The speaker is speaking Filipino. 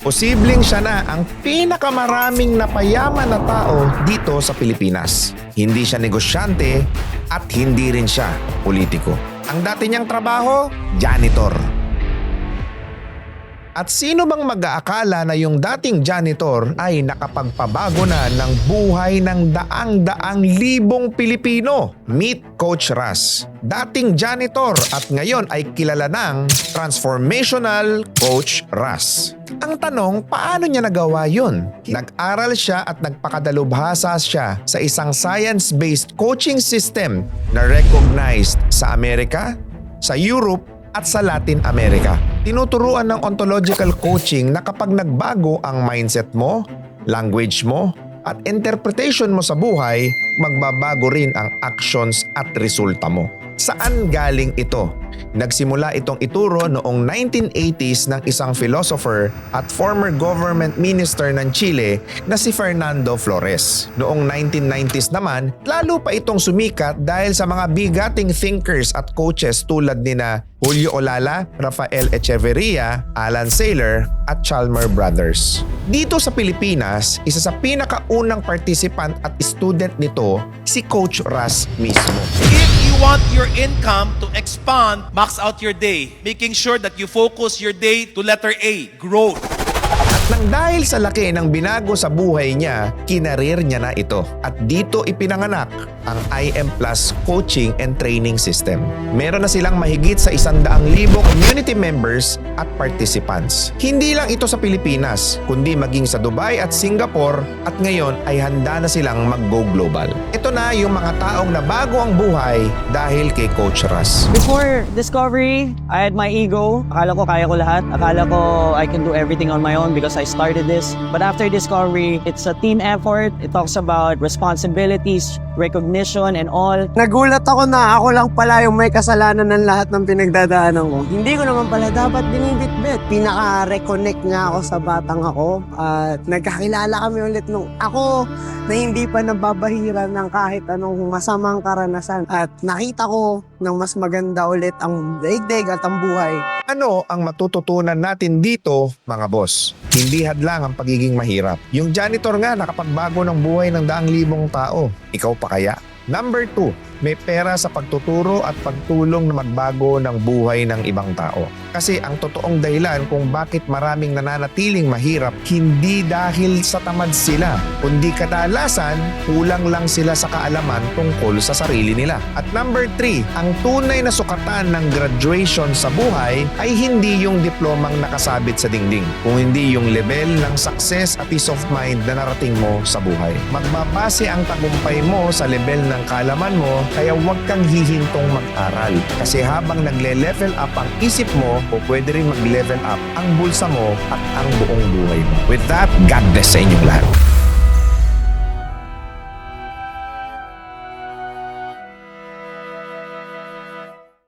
Posibleng siya na ang pinakamaraming napayaman na tao dito sa Pilipinas. Hindi siya negosyante at hindi rin siya politiko. Ang dati niyang trabaho, janitor. At sino bang mag-aakala na yung dating janitor ay nakapagpabago na ng buhay ng daang-daang libong Pilipino? Meet Coach Ras. Dating janitor at ngayon ay kilala ng Transformational Coach Ras. Ang tanong, paano niya nagawa yun? Nag-aral siya at nagpakadalubhasa siya sa isang science-based coaching system na recognized sa Amerika, sa Europe, at sa Latin America. Tinuturuan ng ontological coaching na kapag nagbago ang mindset mo, language mo, at interpretation mo sa buhay, magbabago rin ang actions at resulta mo. Saan galing ito? Nagsimula itong ituro noong 1980s ng isang philosopher at former government minister ng Chile na si Fernando Flores. Noong 1990s naman, lalo pa itong sumikat dahil sa mga bigating thinkers at coaches tulad nina Julio Olala, Rafael Echeverria, Alan Saylor at Chalmer Brothers. Dito sa Pilipinas, isa sa pinakaunang participant at student nito si Coach Ras mismo. If you want your income to expand, max out your day, making sure that you focus your day to letter A, growth. Nang dahil sa laki ng binago sa buhay niya, kinarir niya na ito. At dito ipinanganak ang IM Plus Coaching and Training System. Meron na silang mahigit sa 100,000 community members at participants. Hindi lang ito sa Pilipinas, kundi maging sa Dubai at Singapore at ngayon ay handa na silang mag-go global. Ito na yung mga taong nabago ang buhay dahil kay Coach Ras. Before Discovery, I had my ego. Akala ko kaya ko lahat. Akala ko I can do everything on my own because I started this. But after Discovery, it's a team effort. It talks about responsibilities, recognition, and all. Nagulat ako na ako lang pala yung may kasalanan ng lahat ng pinagdadaanan ko. Hindi ko naman pala dapat binibitbit. Pinaka-reconnect nga ako sa batang ako at nagkakilala kami ulit nung ako na hindi pa nababahiran ng kahit anong masamang karanasan. At nakita ko ng mas maganda ulit ang daigdig at ang buhay. Ano ang matututunan natin dito, mga boss? Hindi hadlang ang pagiging mahirap. Yung janitor nga nakapagbago ng buhay ng daang libong tao. Ikaw pa kaya? Number 2, may pera sa pagtuturo at pagtulong na magbago ng buhay ng ibang tao. Kasi ang totoong dahilan kung bakit maraming nananatiling mahirap, hindi dahil sa tamad sila, kundi kadalasan kulang lang sila sa kaalaman tungkol sa sarili nila. At number 3, ang tunay na sukatan ng graduation sa buhay ay hindi yung diplomang nakasabit sa dingding, kung hindi yung level ng success at peace of mind na narating mo sa buhay. Magbabase ang tagumpay mo sa level ng kaalaman mo, kaya huwag kang hihintong mag-aral. Kasi habang nagle-level up ang isip mo, o pwede rin mag-level up ang bulsa mo at ang buong buhay mo. With that, God bless sa inyong lahat.